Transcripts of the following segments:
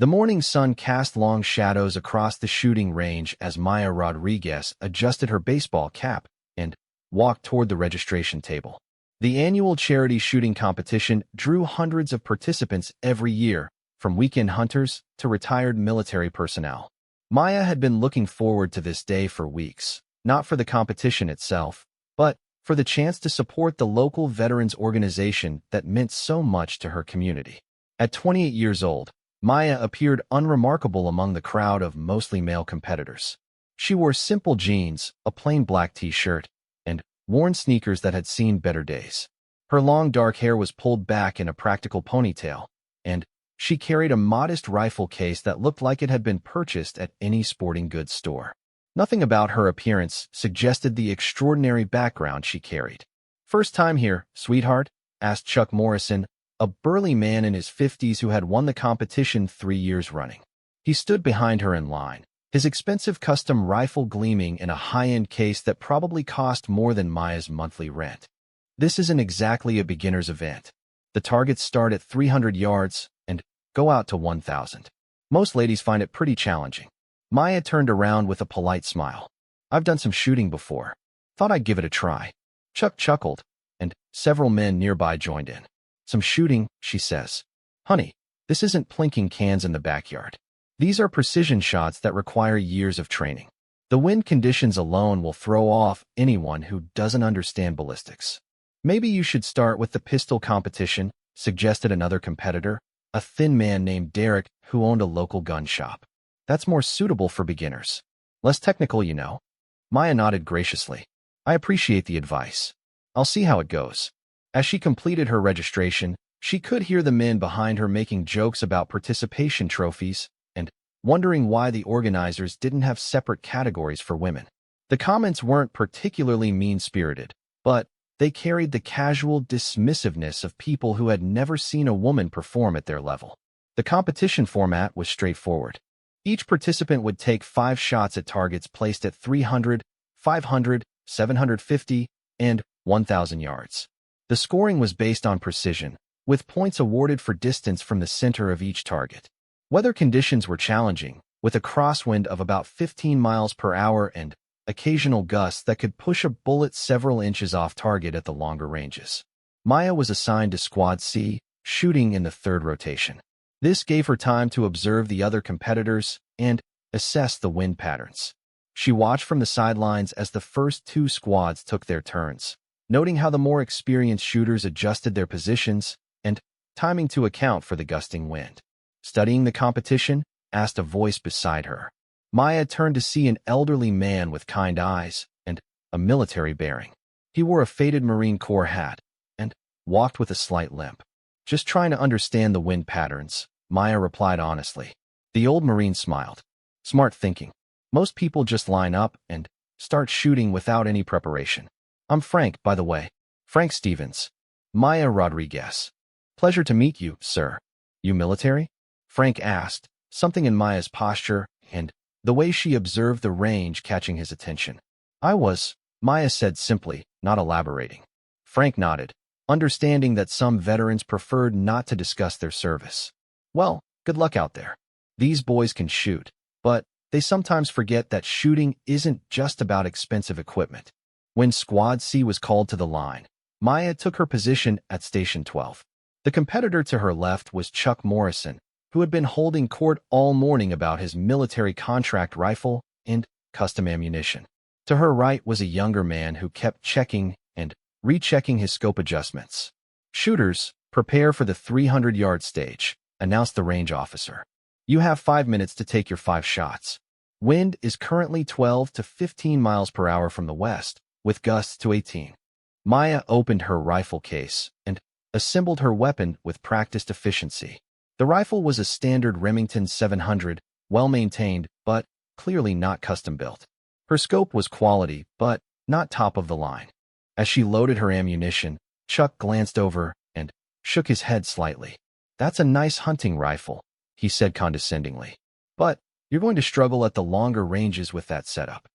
The morning sun cast long shadows across the shooting range as Maya Rodriguez adjusted her baseball cap and walked toward the registration table. The annual charity shooting competition drew hundreds of participants every year, from weekend hunters to retired military personnel. Maya had been looking forward to this day for weeks, not for the competition itself, but for the chance to support the local veterans organization that meant so much to her community. At 28 years old, Maya appeared unremarkable among the crowd of mostly male competitors. She wore simple jeans, a plain black t-shirt, and worn sneakers that had seen better days. Her long dark hair was pulled back in a practical ponytail, and she carried a modest rifle case that looked like it had been purchased at any sporting goods store. Nothing about her appearance suggested the extraordinary background she carried. "First time here, sweetheart?" asked Chuck Morrison, a burly man in his 50s who had won the competition 3 years running. He stood behind her in line, his expensive custom rifle gleaming in a high-end case that probably cost more than Maya's monthly rent. "This isn't exactly a beginner's event. The targets start at 300 yards and go out to 1,000. Most ladies find it pretty challenging." Maya turned around with a polite smile. "I've done some shooting before. Thought I'd give it a try." Chuck chuckled, and several men nearby joined in. "Some shooting," she says. "Honey, this isn't plinking cans in the backyard. These are precision shots that require years of training. The wind conditions alone will throw off anyone who doesn't understand ballistics." "Maybe you should start with the pistol competition," suggested another competitor, a thin man named Derek who owned a local gun shop. "That's more suitable for beginners. Less technical, you know." Maya nodded graciously. "I appreciate the advice. I'll see how it goes." As she completed her registration, she could hear the men behind her making jokes about participation trophies and wondering why the organizers didn't have separate categories for women. The comments weren't particularly mean-spirited, but they carried the casual dismissiveness of people who had never seen a woman perform at their level. The competition format was straightforward. Each participant would take 5 shots at targets placed at 300, 500, 750, and 1,000 yards. The scoring was based on precision, with points awarded for distance from the center of each target. Weather conditions were challenging, with a crosswind of about 15 miles per hour and occasional gusts that could push a bullet several inches off target at the longer ranges. Maya was assigned to Squad C, shooting in the 3rd rotation. This gave her time to observe the other competitors and assess the wind patterns. She watched from the sidelines as the first 2 squads took their turns, noting how the more experienced shooters adjusted their positions and timing to account for the gusting wind. "Studying the competition?" asked a voice beside her. Maya turned to see an elderly man with kind eyes and a military bearing. He wore a faded Marine Corps hat and walked with a slight limp. "Just trying to understand the wind patterns," Maya replied honestly. The old Marine smiled. "Smart thinking. Most people just line up and start shooting without any preparation. I'm Frank, by the way. Frank Stevens. Maya Rodriguez. Pleasure to meet you, sir." "You military?" Frank asked, something in Maya's posture and the way she observed the range catching his attention. "I was," Maya said simply, not elaborating. Frank nodded, understanding that some veterans preferred not to discuss their service. "Well, good luck out there. These boys can shoot, but they sometimes forget that shooting isn't just about expensive equipment." When Squad C was called to the line, Maya took her position at Station 12. The competitor to her left was Chuck Morrison, who had been holding court all morning about his military contract rifle and custom ammunition. To her right was a younger man who kept checking and rechecking his scope adjustments. "Shooters, prepare for the 300-yard stage," announced the range officer. "You have 5 minutes to take your 5 shots. Wind is currently 12 to 15 miles per hour from the west, with gusts to 18. Maya opened her rifle case and assembled her weapon with practiced efficiency. The rifle was a standard Remington 700, well-maintained, but clearly not custom-built. Her scope was quality, but not top of the line. As she loaded her ammunition, Chuck glanced over and shook his head slightly. "That's a nice hunting rifle," he said condescendingly. "But you're going to struggle at the longer ranges with that setup."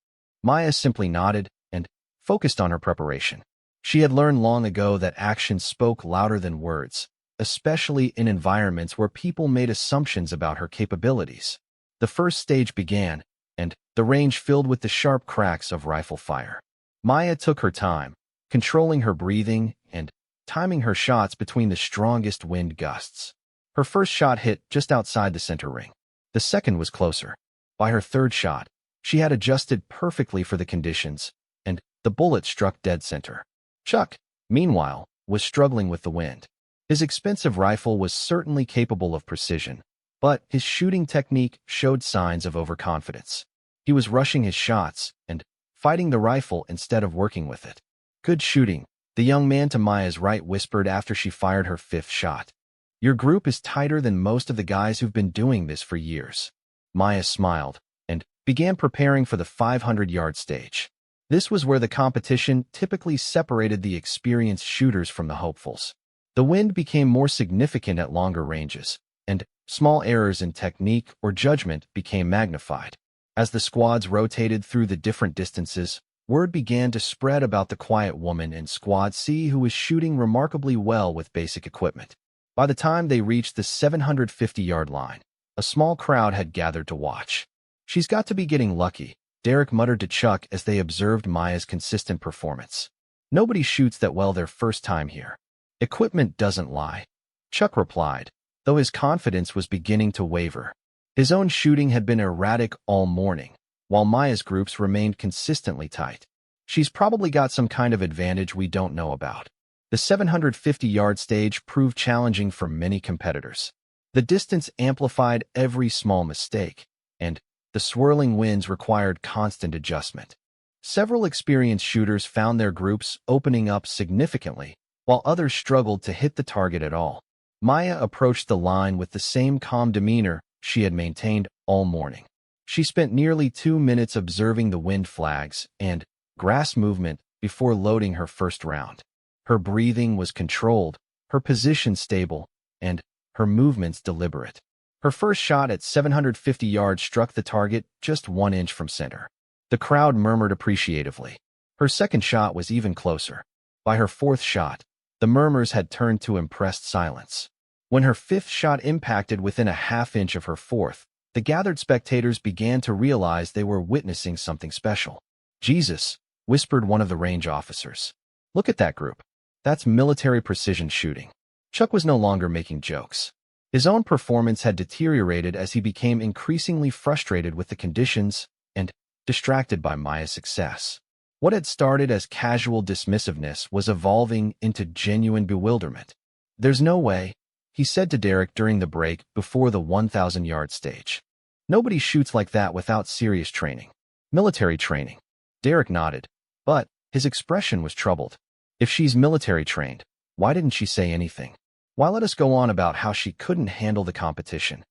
Maya simply nodded and focused on her preparation. She had learned long ago that actions spoke louder than words, especially in environments where people made assumptions about her capabilities. The first stage began, and the range filled with the sharp cracks of rifle fire. Maya took her time, controlling her breathing and timing her shots between the strongest wind gusts. Her first shot hit just outside the center ring. The second was closer. By her third shot, she had adjusted perfectly for the conditions, and the bullet struck dead center. Chuck, meanwhile, was struggling with the wind. His expensive rifle was certainly capable of precision, but his shooting technique showed signs of overconfidence. He was rushing his shots and fighting the rifle instead of working with it. "Good shooting," the young man to Maya's right whispered after she fired her fifth shot. "Your group is tighter than most of the guys who've been doing this for years." Maya smiled and began preparing for the 500-yard stage. This was where the competition typically separated the experienced shooters from the hopefuls. The wind became more significant at longer ranges, and small errors in technique or judgment became magnified. As the squads rotated through the different distances, word began to spread about the quiet woman in Squad C who was shooting remarkably well with basic equipment. By the time they reached the 750-yard line, a small crowd had gathered to watch. "She's got to be getting lucky," Derek muttered to Chuck as they observed Maya's consistent performance. "Nobody shoots that well their first time here." "Equipment doesn't lie," Chuck replied, though his confidence was beginning to waver. His own shooting had been erratic all morning, while Maya's groups remained consistently tight. "She's probably got some kind of advantage we don't know about." The 750-yard stage proved challenging for many competitors. The distance amplified every small mistake, and the swirling winds required constant adjustment. Several experienced shooters found their groups opening up significantly, while others struggled to hit the target at all. Maya approached the line with the same calm demeanor she had maintained all morning. She spent nearly 2 minutes observing the wind flags and grass movement before loading her first round. Her breathing was controlled, her position stable, and her movements deliberate. Her first shot at 750 yards struck the target just 1 inch from center. The crowd murmured appreciatively. Her second shot was even closer. By her fourth shot, the murmurs had turned to impressed silence. When her fifth shot impacted within a half-inch of her fourth, the gathered spectators began to realize they were witnessing something special. "Jesus," whispered one of the range officers. "Look at that group. That's military precision shooting." Chuck was no longer making jokes. His own performance had deteriorated as he became increasingly frustrated with the conditions and distracted by Maya's success. What had started as casual dismissiveness was evolving into genuine bewilderment. "There's no way," he said to Derek during the break before the 1,000-yard stage. "Nobody shoots like that without serious training." "Military training." Derek nodded, but his expression was troubled. "If she's military trained, why didn't she say anything? Why let us go on about how she couldn't handle the competition?"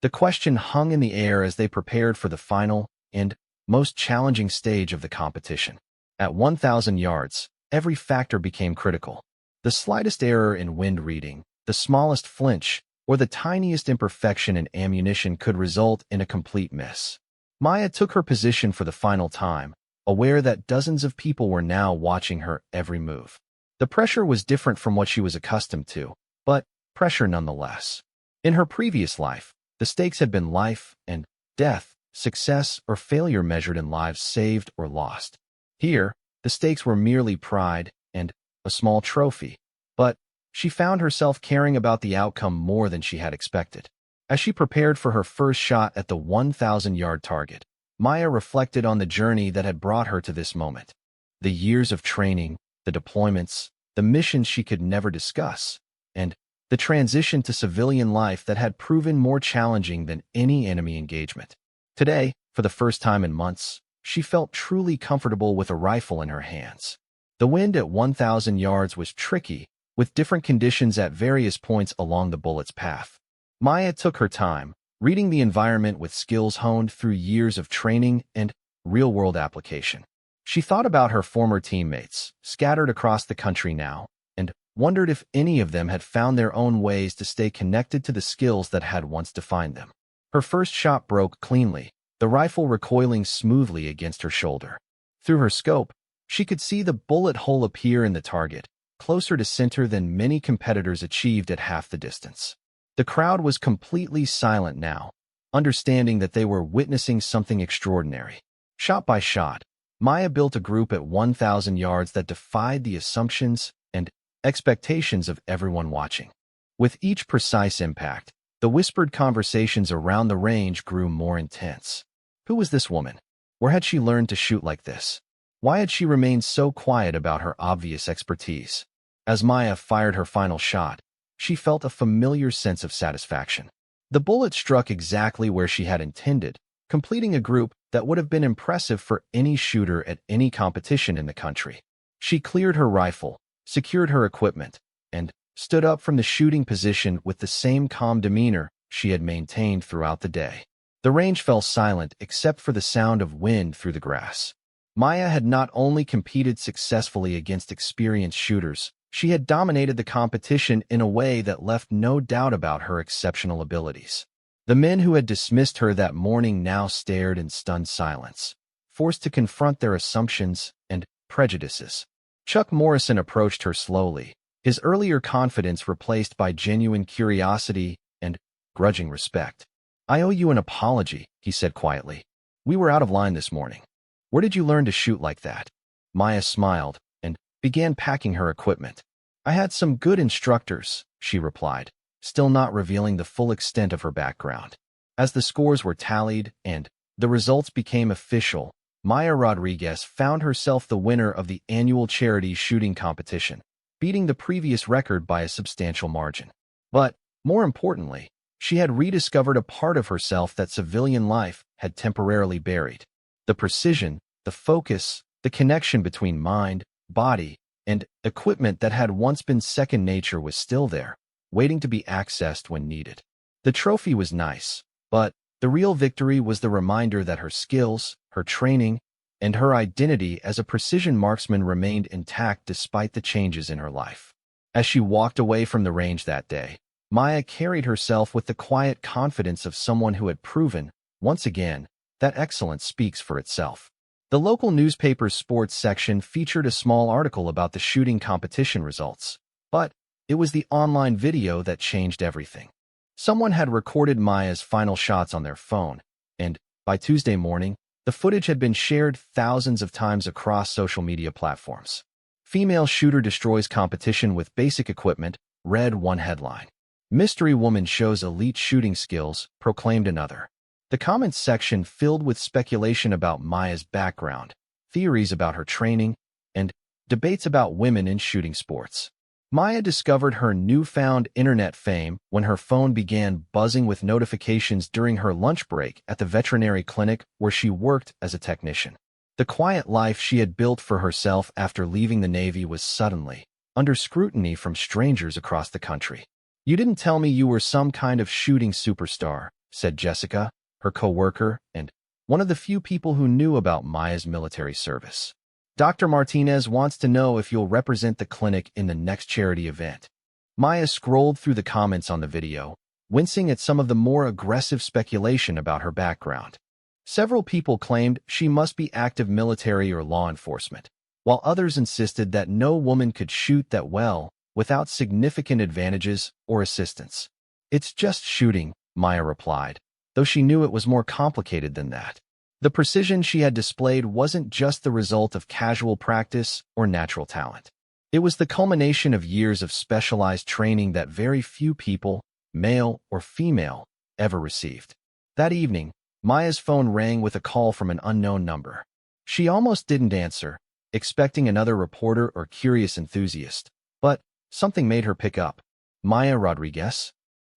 The question hung in the air as they prepared for the final and most challenging stage of the competition. At 1,000 yards, every factor became critical. The slightest error in wind reading, the smallest flinch, or the tiniest imperfection in ammunition could result in a complete miss. Maya took her position for the final time, aware that dozens of people were now watching her every move. The pressure was different from what she was accustomed to, but pressure nonetheless. In her previous life, the stakes had been life and death, success or failure measured in lives saved or lost. Here, the stakes were merely pride and a small trophy, but she found herself caring about the outcome more than she had expected. As she prepared for her first shot at the 1,000-yard target, Maya reflected on the journey that had brought her to this moment. The years of training, the deployments, the missions she could never discuss, and the transition to civilian life that had proven more challenging than any enemy engagement. Today, for the first time in months, she felt truly comfortable with a rifle in her hands. The wind at 1,000 yards was tricky, with different conditions at various points along the bullet's path. Maya took her time, reading the environment with skills honed through years of training and real-world application. She thought about her former teammates, scattered across the country now, and wondered if any of them had found their own ways to stay connected to the skills that had once defined them. Her first shot broke cleanly, the rifle recoiling smoothly against her shoulder. Through her scope, she could see the bullet hole appear in the target, closer to center than many competitors achieved at half the distance. The crowd was completely silent now, understanding that they were witnessing something extraordinary. Shot by shot, Maya built a group at 1,000 yards that defied the assumptions and expectations of everyone watching. With each precise impact, the whispered conversations around the range grew more intense. Who was this woman? Where had she learned to shoot like this? Why had she remained so quiet about her obvious expertise? As Maya fired her final shot, she felt a familiar sense of satisfaction. The bullet struck exactly where she had intended, completing a group that would have been impressive for any shooter at any competition in the country. She cleared her rifle, secured her equipment, and stood up from the shooting position with the same calm demeanor she had maintained throughout the day. The range fell silent except for the sound of wind through the grass. Maya had not only competed successfully against experienced shooters, she had dominated the competition in a way that left no doubt about her exceptional abilities. The men who had dismissed her that morning now stared in stunned silence, forced to confront their assumptions and prejudices. Chuck Morrison approached her slowly, his earlier confidence replaced by genuine curiosity and grudging respect. "I owe you an apology," he said quietly. "We were out of line this morning." "Where did you learn to shoot like that?" Maya smiled and began packing her equipment. "I had some good instructors," she replied, still not revealing the full extent of her background. As the scores were tallied and the results became official, Maya Rodriguez found herself the winner of the annual charity shooting competition, beating the previous record by a substantial margin. But, more importantly, she had rediscovered a part of herself that civilian life had temporarily buried. The precision, the focus, the connection between mind, body, and equipment that had once been second nature was still there, waiting to be accessed when needed. The trophy was nice, but the real victory was the reminder that her skills, her training, and her identity as a precision marksman remained intact despite the changes in her life. As she walked away from the range that day, Maya carried herself with the quiet confidence of someone who had proven, once again, that excellence speaks for itself. The local newspaper's sports section featured a small article about the shooting competition results, but it was the online video that changed everything. Someone had recorded Maya's final shots on their phone, and by Tuesday morning, the footage had been shared thousands of times across social media platforms. "Female shooter destroys competition with basic equipment," read one headline. "Mystery woman shows elite shooting skills," proclaimed another. The comments section filled with speculation about Maya's background, theories about her training, and debates about women in shooting sports. Maya discovered her newfound internet fame when her phone began buzzing with notifications during her lunch break at the veterinary clinic where she worked as a technician. The quiet life she had built for herself after leaving the Navy was suddenly under scrutiny from strangers across the country. "You didn't tell me you were some kind of shooting superstar," said Jessica, her co-worker, and one of the few people who knew about Maya's military service. "Dr. Martinez wants to know if you'll represent the clinic in the next charity event." Maya scrolled through the comments on the video, wincing at some of the more aggressive speculation about her background. Several people claimed she must be active military or law enforcement, while others insisted that no woman could shoot that well without significant advantages or assistance. "It's just shooting," Maya replied, though she knew it was more complicated than that. The precision she had displayed wasn't just the result of casual practice or natural talent. It was the culmination of years of specialized training that very few people, male or female, ever received. That evening, Maya's phone rang with a call from an unknown number. She almost didn't answer, expecting another reporter or curious enthusiast, but something made her pick up. "Maya Rodriguez?"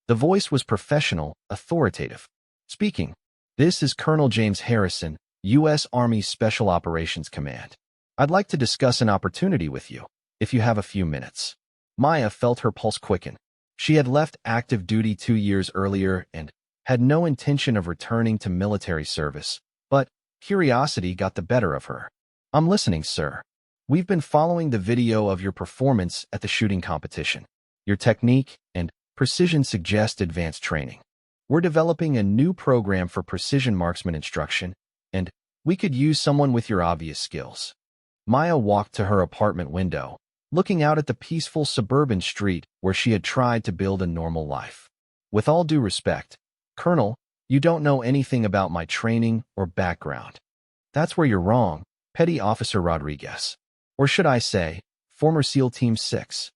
The voice was professional, authoritative. "Speaking. This is Colonel James Harrison, U.S. Army Special Operations Command. I'd like to discuss an opportunity with you, if you have a few minutes." Maya felt her pulse quicken. She had left active duty 2 years earlier and had no intention of returning to military service, but curiosity got the better of her. "I'm listening, sir. We've been following the video of your performance at the shooting competition. Your technique and precision suggest advanced training. We're developing a new program for precision marksman instruction, and we could use someone with your obvious skills." Maya walked to her apartment window, looking out at the peaceful suburban street where she had tried to build a normal life. "With all due respect, Colonel, you don't know anything about my training or background." "That's where you're wrong, Petty Officer Rodriguez. Or should I say, former SEAL Team 6.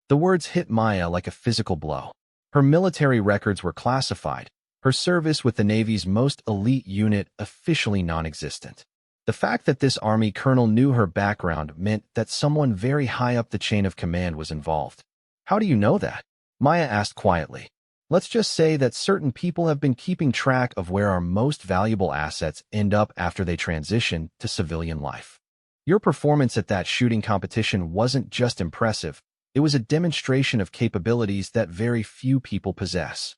The words hit Maya like a physical blow. Her military records were classified, her service with the Navy's most elite unit officially non-existent. The fact that this Army colonel knew her background meant that someone very high up the chain of command was involved. "How do you know that?" Maya asked quietly. "Let's just say that certain people have been keeping track of where our most valuable assets end up after they transition to civilian life. Your performance at that shooting competition wasn't just impressive, it was a demonstration of capabilities that very few people possess."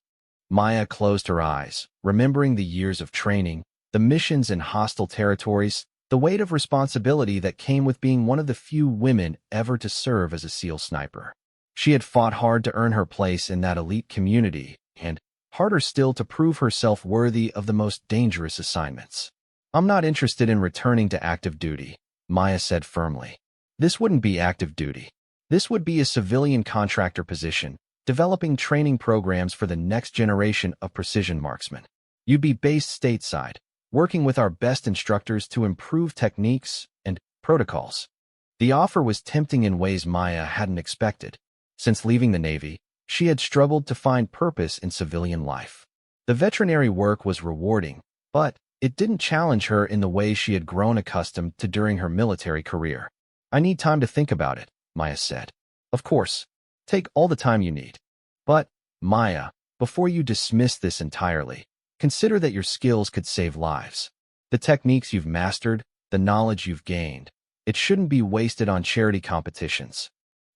Maya closed her eyes, remembering the years of training, the missions in hostile territories, the weight of responsibility that came with being one of the few women ever to serve as a SEAL sniper. She had fought hard to earn her place in that elite community, and harder still to prove herself worthy of the most dangerous assignments. "I'm not interested in returning to active duty," Maya said firmly. "This wouldn't be active duty. This would be a civilian contractor position, developing training programs for the next generation of precision marksmen. You'd be based stateside, working with our best instructors to improve techniques and protocols." The offer was tempting in ways Maya hadn't expected. Since leaving the Navy, she had struggled to find purpose in civilian life. The veterinary work was rewarding, but it didn't challenge her in the way she had grown accustomed to during her military career. "I need time to think about it," Maya said. "Of course, take all the time you need. But, Maya, before you dismiss this entirely, consider that your skills could save lives. The techniques you've mastered, the knowledge you've gained, it shouldn't be wasted on charity competitions."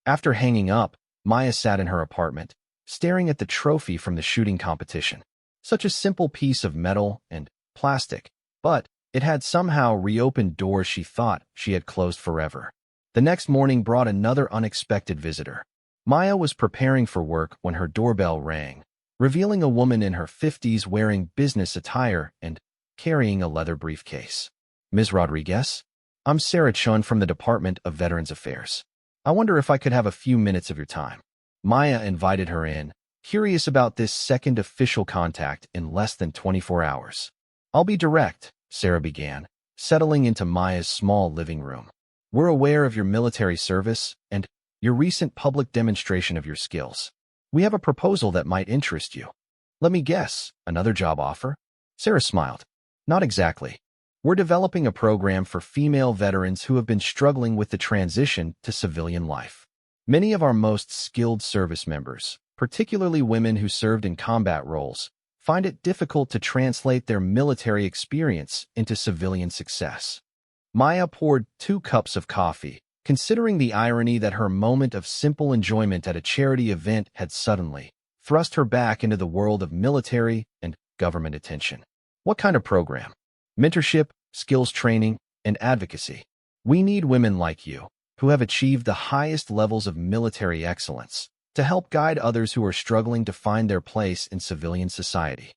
After hanging up, Maya sat in her apartment, staring at the trophy from the shooting competition. Such a simple piece of metal and plastic, but it had somehow reopened doors she thought she had closed forever. The next morning brought another unexpected visitor. Maya was preparing for work when her doorbell rang, revealing a woman in her 50s wearing business attire and carrying a leather briefcase. "Ms. Rodriguez? I'm Sarah Chun from the Department of Veterans Affairs. I wonder if I could have a few minutes of your time." Maya invited her in, curious about this second official contact in less than 24 hours. "I'll be direct," Sarah began, settling into Maya's small living room. "We're aware of your military service and your recent public demonstration of your skills. We have a proposal that might interest you." "Let me guess, another job offer?" Sarah smiled. "Not exactly. We're developing a program for female veterans who have been struggling with the transition to civilian life. Many of our most skilled service members, particularly women who served in combat roles, find it difficult to translate their military experience into civilian success." Maya poured 2 cups of coffee, considering the irony that her moment of simple enjoyment at a charity event had suddenly thrust her back into the world of military and government attention. "What kind of program?" "Mentorship, skills training, and advocacy. We need women like you, who have achieved the highest levels of military excellence, to help guide others who are struggling to find their place in civilian society."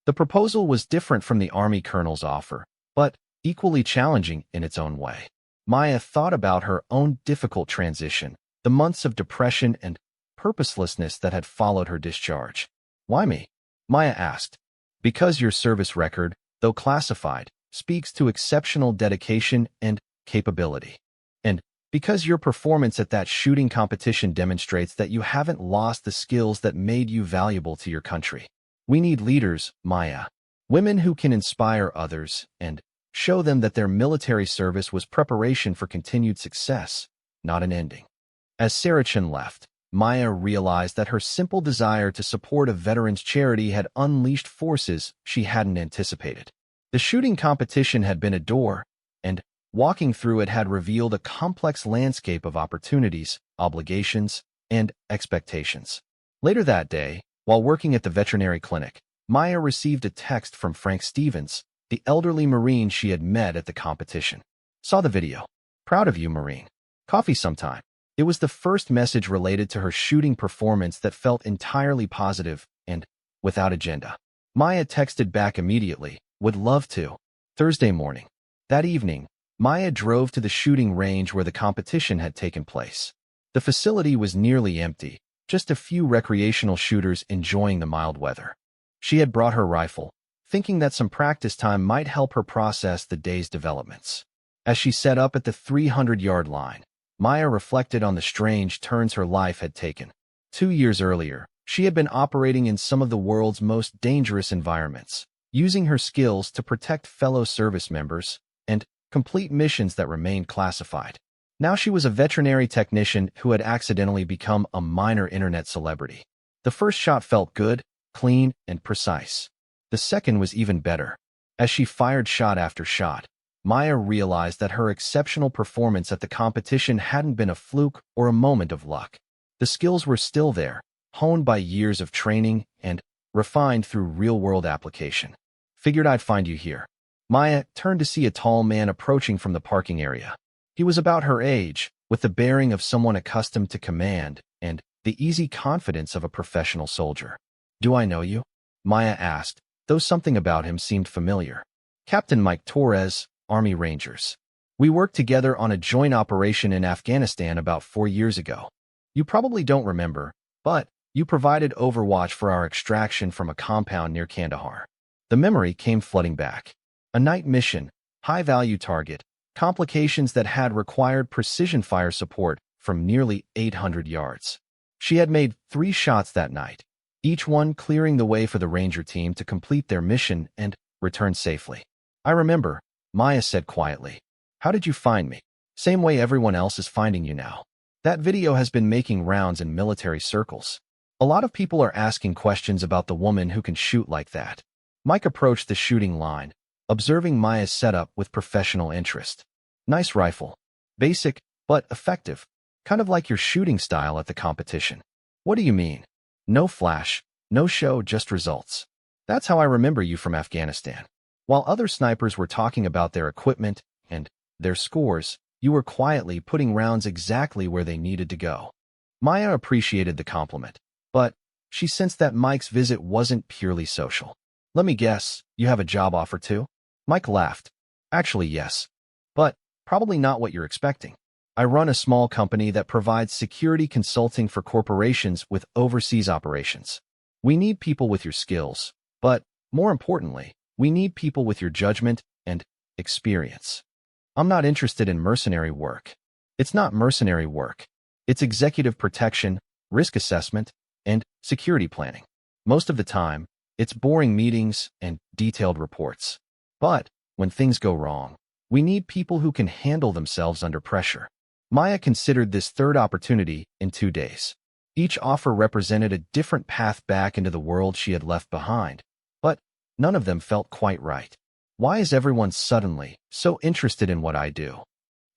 The proposal was different from the Army colonel's offer, but equally challenging in its own way. Maya thought about her own difficult transition, the months of depression and purposelessness that had followed her discharge. "Why me?" Maya asked. "Because your service record, though classified, speaks to exceptional dedication and capability. And because your performance at that shooting competition demonstrates that you haven't lost the skills that made you valuable to your country. We need leaders, Maya. Women who can inspire others and show them that their military service was preparation for continued success, not an ending." As Sarah Chin left, Maya realized that her simple desire to support a veterans charity had unleashed forces she hadn't anticipated. The shooting competition had been a door, and walking through it had revealed a complex landscape of opportunities, obligations, and expectations. Later that day, while working at the veterinary clinic, Maya received a text from Frank Stevens, the elderly Marine she had met at the competition. "Saw the video. Proud of you, Marine. Coffee sometime." It was the first message related to her shooting performance that felt entirely positive and without agenda. Maya texted back immediately, "Would love to." Thursday morning. That evening, Maya drove to the shooting range where the competition had taken place. The facility was nearly empty, just a few recreational shooters enjoying the mild weather. She had brought her rifle, thinking that some practice time might help her process the day's developments. As she set up at the 300-yard line, Maya reflected on the strange turns her life had taken. 2 years earlier, she had been operating in some of the world's most dangerous environments, using her skills to protect fellow service members and complete missions that remained classified. Now she was a veterinary technician who had accidentally become a minor internet celebrity. The first shot felt good, clean, and precise. The second was even better. As she fired shot after shot, Maya realized that her exceptional performance at the competition hadn't been a fluke or a moment of luck. The skills were still there, honed by years of training and refined through real-world application. Figured I'd find you here. Maya turned to see a tall man approaching from the parking area. He was about her age, with the bearing of someone accustomed to command and the easy confidence of a professional soldier. "Do I know you?" Maya asked, though something about him seemed familiar. "Captain Mike Torres, Army Rangers. We worked together on a joint operation in Afghanistan about 4 years ago. You probably don't remember, but you provided overwatch for our extraction from a compound near Kandahar." The memory came flooding back. A night mission, high-value target, complications that had required precision fire support from nearly 800 yards. She had made 3 shots that night, each one clearing the way for the Ranger team to complete their mission and return safely. "I remember," Maya said quietly. "How did you find me?" "Same way everyone else is finding you now. That video has been making rounds in military circles. A lot of people are asking questions about the woman who can shoot like that." Mike approached the shooting line, observing Maya's setup with professional interest. "Nice rifle. Basic, but effective. Kind of like your shooting style at the competition." "What do you mean?" "No flash, no show, just results. That's how I remember you from Afghanistan. While other snipers were talking about their equipment and their scores, you were quietly putting rounds exactly where they needed to go." Maya appreciated the compliment, but she sensed that Mike's visit wasn't purely social. "Let me guess, you have a job offer too?" Mike laughed. "Actually, yes. But probably not what you're expecting. I run a small company that provides security consulting for corporations with overseas operations. We need people with your skills, but more importantly, we need people with your judgment and experience. I'm not interested in mercenary work." "It's not mercenary work. It's executive protection, risk assessment, and security planning. Most of the time, it's boring meetings and detailed reports. But when things go wrong, we need people who can handle themselves under pressure." Maya considered this third opportunity in 2 days. Each offer represented a different path back into the world she had left behind, but none of them felt quite right. "Why is everyone suddenly so interested in what I do?"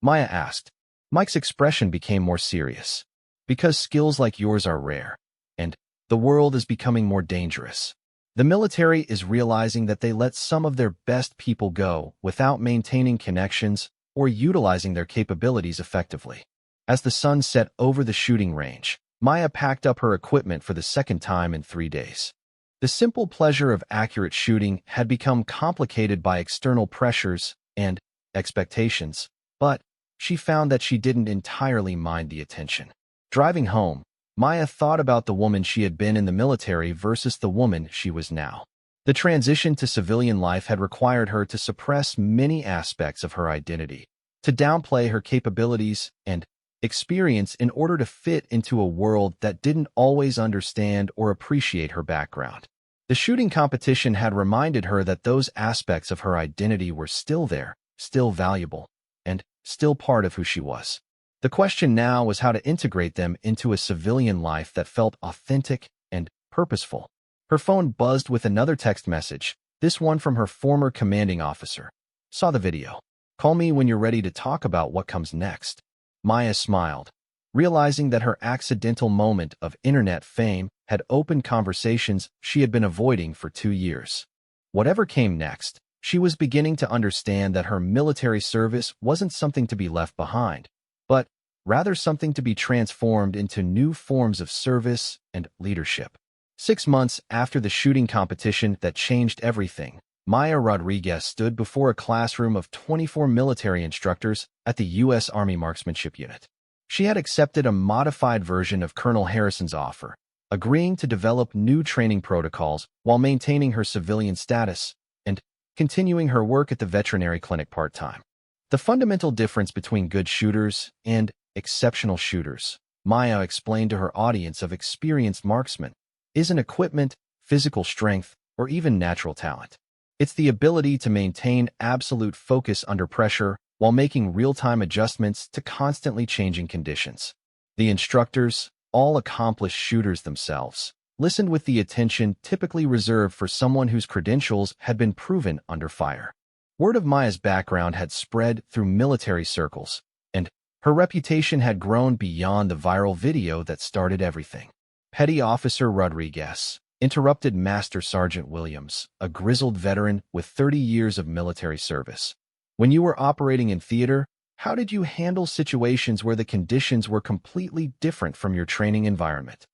Maya asked. Mike's expression became more serious. "Because skills like yours are rare, and the world is becoming more dangerous. The military is realizing that they let some of their best people go without maintaining connections or utilizing their capabilities effectively." As the sun set over the shooting range, Maya packed up her equipment for the second time in 3 days. The simple pleasure of accurate shooting had become complicated by external pressures and expectations, but she found that she didn't entirely mind the attention. Driving home, Maya thought about the woman she had been in the military versus the woman she was now. The transition to civilian life had required her to suppress many aspects of her identity, to downplay her capabilities and experience in order to fit into a world that didn't always understand or appreciate her background. The shooting competition had reminded her that those aspects of her identity were still there, still valuable, and still part of who she was. The question now was how to integrate them into a civilian life that felt authentic and purposeful. Her phone buzzed with another text message, this one from her former commanding officer. "Saw the video. Call me when you're ready to talk about what comes next." Maya smiled, realizing that her accidental moment of internet fame had opened conversations she had been avoiding for 2 years. Whatever came next, she was beginning to understand that her military service wasn't something to be left behind, but rather something to be transformed into new forms of service and leadership. 6 months after the shooting competition that changed everything, Maya Rodriguez stood before a classroom of 24 military instructors at the U.S. Army Marksmanship Unit. She had accepted a modified version of Colonel Harrison's offer, agreeing to develop new training protocols while maintaining her civilian status and continuing her work at the veterinary clinic part-time. The fundamental difference between good shooters and exceptional shooters, Maya explained to her audience of experienced marksmen, isn't equipment, physical strength, or even natural talent. It's the ability to maintain absolute focus under pressure while making real-time adjustments to constantly changing conditions. The instructors, all accomplished shooters themselves, listened with the attention typically reserved for someone whose credentials had been proven under fire. Word of Maya's background had spread through military circles, and her reputation had grown beyond the viral video that started everything. Petty Officer Rodriguez interrupted Master Sergeant Williams, a grizzled veteran with 30 years of military service. When you were operating in theater, how did you handle situations where the conditions were completely different from your training environment?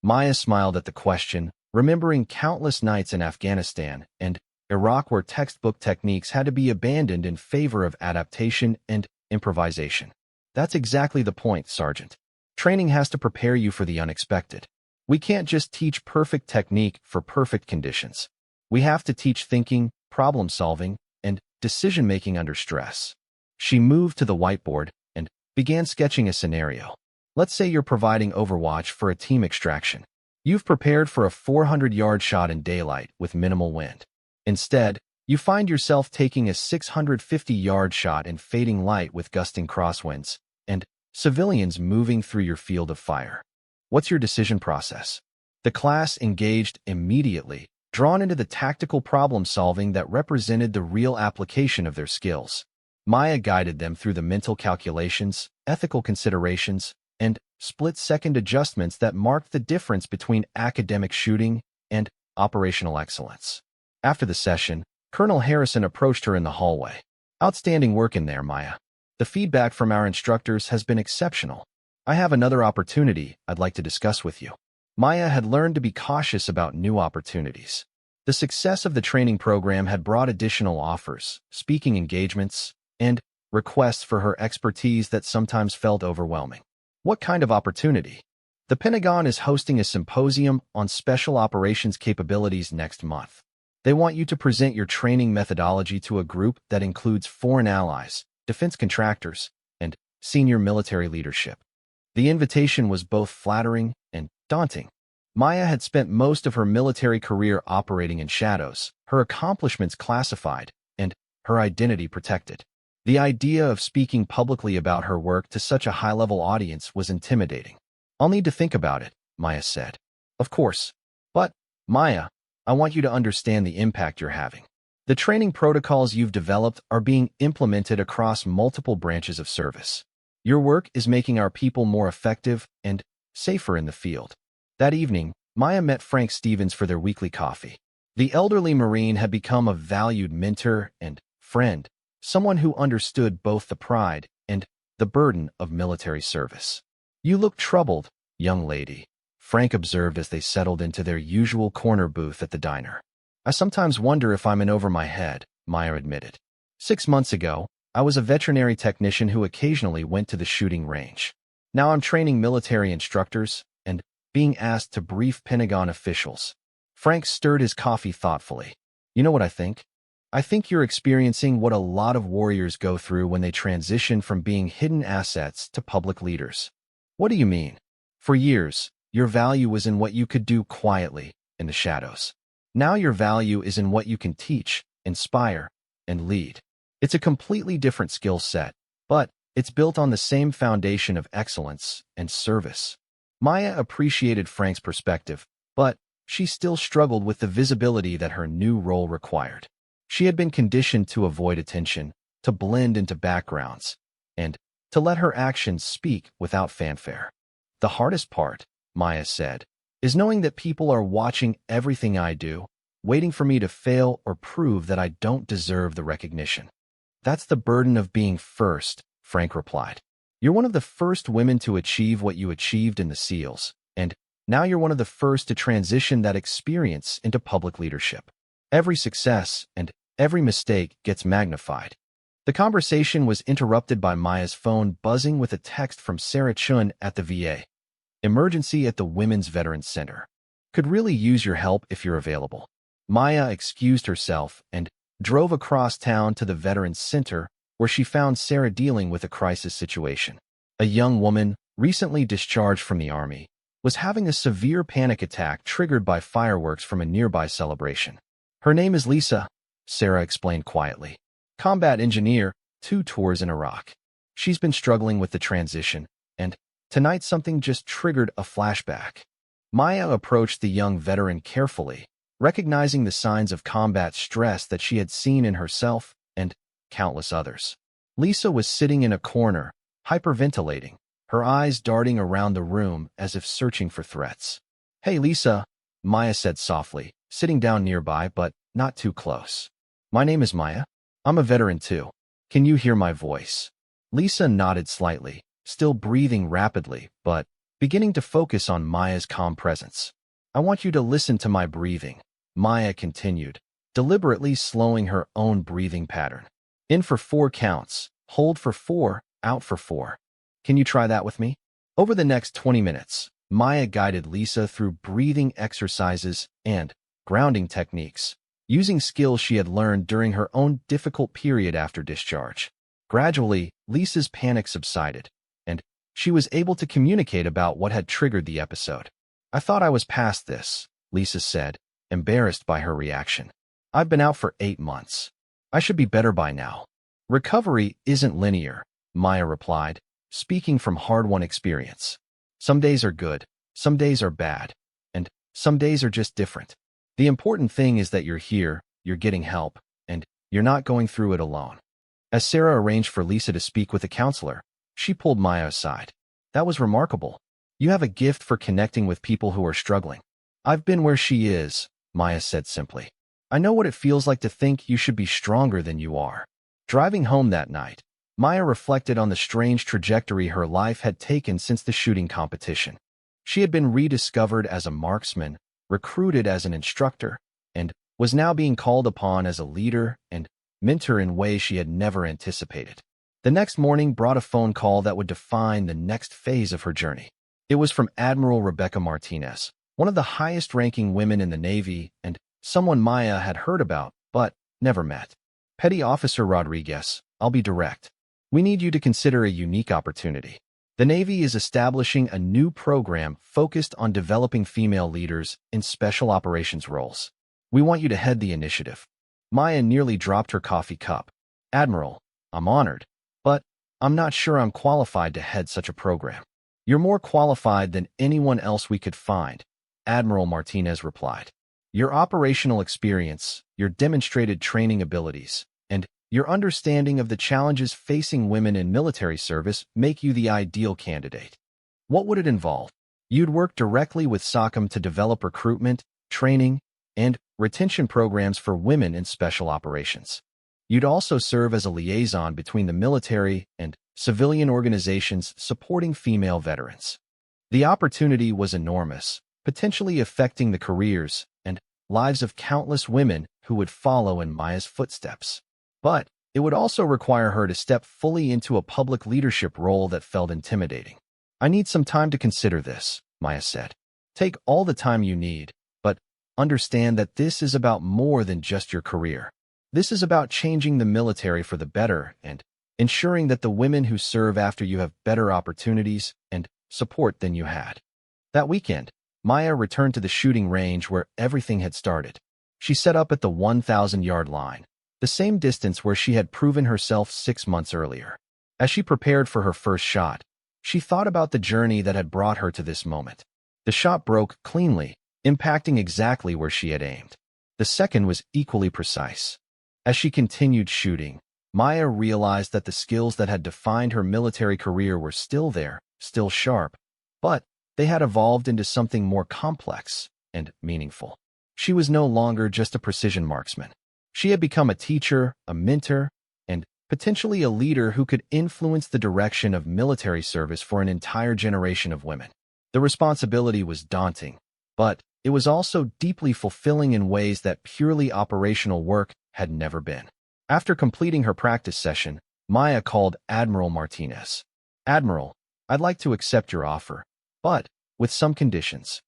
Maya smiled at the question, remembering countless nights in Afghanistan and Iraq where textbook techniques had to be abandoned in favor of adaptation and improvisation. That's exactly the point, Sergeant. Training has to prepare you for the unexpected. We can't just teach perfect technique for perfect conditions. We have to teach thinking, problem-solving, and decision-making under stress. She moved to the whiteboard and began sketching a scenario. Let's say you're providing Overwatch for a team extraction. You've prepared for a 400-yard shot in daylight with minimal wind. Instead, you find yourself taking a 650-yard shot in fading light with gusting crosswinds, and civilians moving through your field of fire. What's your decision process? The class engaged immediately, drawn into the tactical problem-solving that represented the real application of their skills. Maya guided them through the mental calculations, ethical considerations, and split-second adjustments that marked the difference between academic shooting and operational excellence. After the session, Colonel Harrison approached her in the hallway. Outstanding work in there, Maya. The feedback from our instructors has been exceptional. I have another opportunity I'd like to discuss with you. Maya had learned to be cautious about new opportunities. The success of the training program had brought additional offers, speaking engagements, and requests for her expertise that sometimes felt overwhelming. What kind of opportunity? The Pentagon is hosting a symposium on special operations capabilities next month. They want you to present your training methodology to a group that includes foreign allies, defense contractors, and senior military leadership. The invitation was both flattering and daunting. Maya had spent most of her military career operating in shadows, her accomplishments classified, and her identity protected. The idea of speaking publicly about her work to such a high-level audience was intimidating. I'll need to think about it, Maya said. Of course. But, Maya, I want you to understand the impact you're having. The training protocols you've developed are being implemented across multiple branches of service. Your work is making our people more effective and safer in the field. That evening, Maya met Frank Stevens for their weekly coffee. The elderly Marine had become a valued mentor and friend, someone who understood both the pride and the burden of military service. You look troubled, young lady, Frank observed as they settled into their usual corner booth at the diner. I sometimes wonder if I'm in over my head, Maya admitted. 6 months ago, I was a veterinary technician who occasionally went to the shooting range. Now I'm training military instructors and being asked to brief Pentagon officials. Frank stirred his coffee thoughtfully. You know what I think? I think you're experiencing what a lot of warriors go through when they transition from being hidden assets to public leaders. What do you mean? For years, your value was in what you could do quietly, in the shadows. Now your value is in what you can teach, inspire, and lead. It's a completely different skill set, but it's built on the same foundation of excellence and service. Maya appreciated Frank's perspective, but she still struggled with the visibility that her new role required. She had been conditioned to avoid attention, to blend into backgrounds, and to let her actions speak without fanfare. The hardest part, Maya said, is knowing that people are watching everything I do, waiting for me to fail or prove that I don't deserve the recognition. That's the burden of being first, Frank replied. You're one of the first women to achieve what you achieved in the SEALs, and now you're one of the first to transition that experience into public leadership. Every success and every mistake gets magnified. The conversation was interrupted by Maya's phone buzzing with a text from Sarah Chun at the VA. Emergency at the Women's Veterans Center. Could really use your help if you're available. Maya excused herself and drove across town to the Veterans Center, where she found Sarah dealing with a crisis situation. A young woman, recently discharged from the Army, was having a severe panic attack triggered by fireworks from a nearby celebration. Her name is Lisa, Sarah explained quietly. Combat engineer, 2 tours in Iraq. She's been struggling with the transition, and tonight something just triggered a flashback. Maya approached the young veteran carefully, recognizing the signs of combat stress that she had seen in herself and countless others. Lisa was sitting in a corner, hyperventilating, her eyes darting around the room as if searching for threats. "Hey, Lisa," Maya said softly, sitting down nearby but not too close. "My name is Maya. I'm a veteran too. Can you hear my voice?" Lisa nodded slightly, still breathing rapidly, but beginning to focus on Maya's calm presence. "I want you to listen to my breathing," Maya continued, deliberately slowing her own breathing pattern. "In for 4 counts, hold for 4, out for 4. Can you try that with me?" Over the next 20 minutes, Maya guided Lisa through breathing exercises and grounding techniques, using skills she had learned during her own difficult period after discharge. Gradually, Lisa's panic subsided, and she was able to communicate about what had triggered the episode. "I thought I was past this," Lisa said, embarrassed by her reaction. "I've been out for 8 months. I should be better by now." "Recovery isn't linear," Maya replied, speaking from hard-won experience. "Some days are good, some days are bad, and some days are just different. The important thing is that you're here, you're getting help, and you're not going through it alone." As Sarah arranged for Lisa to speak with a counselor, she pulled Maya aside. "That was remarkable. You have a gift for connecting with people who are struggling." "I've been where she is," Maya said simply. "I know what it feels like to think you should be stronger than you are." Driving home that night, Maya reflected on the strange trajectory her life had taken since the shooting competition. She had been rediscovered as a marksman, recruited as an instructor, and was now being called upon as a leader and mentor in ways she had never anticipated. The next morning brought a phone call that would define the next phase of her journey. It was from Admiral Rebecca Martinez, one of the highest-ranking women in the Navy and someone Maya had heard about but never met. "Petty Officer Rodriguez, I'll be direct. We need you to consider a unique opportunity. The Navy is establishing a new program focused on developing female leaders in special operations roles. We want you to head the initiative." Maya nearly dropped her coffee cup. "Admiral, I'm honored, but I'm not sure I'm qualified to head such a program." "You're more qualified than anyone else we could find," Admiral Martinez replied. "Your operational experience, your demonstrated training abilities, and your understanding of the challenges facing women in military service make you the ideal candidate." "What would it involve?" "You'd work directly with SOCOM to develop recruitment, training, and retention programs for women in special operations. You'd also serve as a liaison between the military and civilian organizations supporting female veterans." The opportunity was enormous, potentially affecting the careers and lives of countless women who would follow in Maya's footsteps. But it would also require her to step fully into a public leadership role that felt intimidating. "I need some time to consider this," Maya said. "Take all the time you need, but understand that this is about more than just your career. This is about changing the military for the better and ensuring that the women who serve after you have better opportunities and support than you had." That weekend, Maya returned to the shooting range where everything had started. She set up at the 1,000-yard line, the same distance where she had proven herself 6 months earlier. As she prepared for her first shot, she thought about the journey that had brought her to this moment. The shot broke cleanly, impacting exactly where she had aimed. The second was equally precise. As she continued shooting, Maya realized that the skills that had defined her military career were still there, still sharp, but they had evolved into something more complex and meaningful. She was no longer just a precision marksman. She had become a teacher, a mentor, and potentially a leader who could influence the direction of military service for an entire generation of women. The responsibility was daunting, but it was also deeply fulfilling in ways that purely operational work had never been. After completing her practice session, Maya called Admiral Martinez. "Admiral, I'd like to accept your offer, but with some conditions."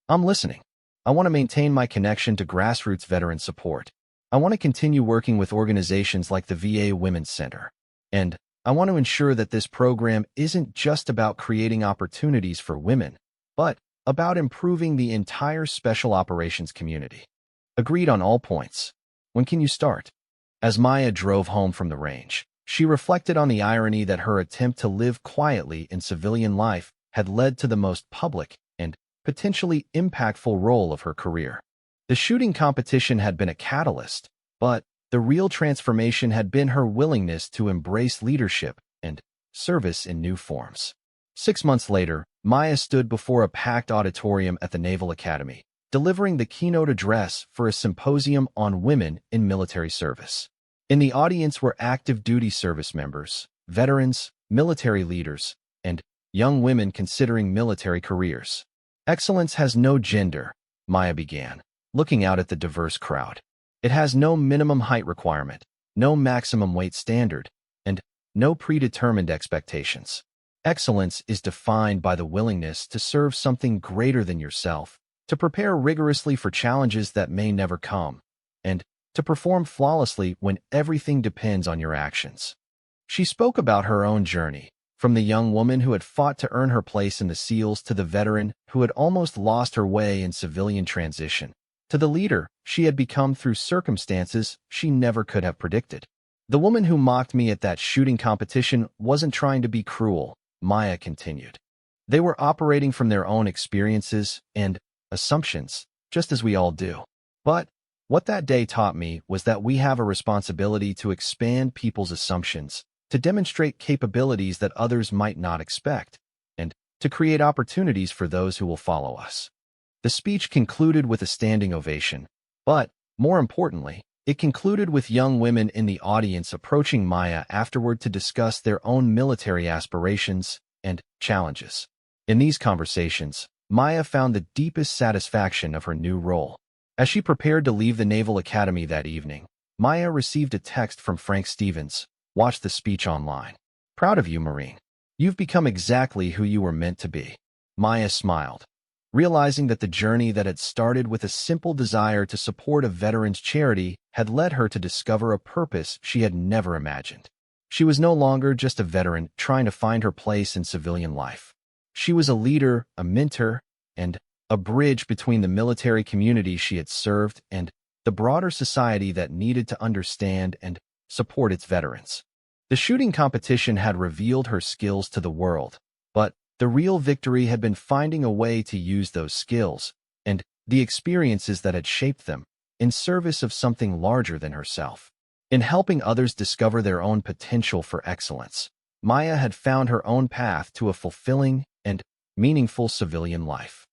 "I'm listening." "I want to maintain my connection to grassroots veteran support. I want to continue working with organizations like the VA Women's Center. And I want to ensure that this program isn't just about creating opportunities for women, but about improving the entire special operations community." "Agreed on all points. When can you start?" As Maya drove home from the range, she reflected on the irony that her attempt to live quietly in civilian life had led to the most public and potentially impactful role of her career. The shooting competition had been a catalyst, but the real transformation had been her willingness to embrace leadership and service in new forms. 6 months later, Maya stood before a packed auditorium at the Naval Academy, delivering the keynote address for a symposium on women in military service. In the audience were active duty service members, veterans, military leaders, and young women considering military careers. "Excellence has no gender," Maya began, looking out at the diverse crowd. "It has no minimum height requirement, no maximum weight standard, and no predetermined expectations. Excellence is defined by the willingness to serve something greater than yourself, to prepare rigorously for challenges that may never come, and to perform flawlessly when everything depends on your actions." She spoke about her own journey, from the young woman who had fought to earn her place in the SEALs to the veteran who had almost lost her way in civilian transition, to the leader she had become through circumstances she never could have predicted. "The woman who mocked me at that shooting competition wasn't trying to be cruel," Maya continued. "They were operating from their own experiences and assumptions, just as we all do. But what that day taught me was that we have a responsibility to expand people's assumptions, to demonstrate capabilities that others might not expect, and to create opportunities for those who will follow us." The speech concluded with a standing ovation, but, more importantly, it concluded with young women in the audience approaching Maya afterward to discuss their own military aspirations and challenges. In these conversations, Maya found the deepest satisfaction of her new role. As she prepared to leave the Naval Academy that evening, Maya received a text from Frank Stevens. "Watch the speech online. Proud of you, Marine. You've become exactly who you were meant to be." Maya smiled, realizing that the journey that had started with a simple desire to support a veterans charity had led her to discover a purpose she had never imagined. She was no longer just a veteran trying to find her place in civilian life. She was a leader, a mentor, and a bridge between the military community she had served and the broader society that needed to understand and support its veterans. The shooting competition had revealed her skills to the world, but the real victory had been finding a way to use those skills and the experiences that had shaped them in service of something larger than herself. In helping others discover their own potential for excellence, Maya had found her own path to a fulfilling and meaningful civilian life.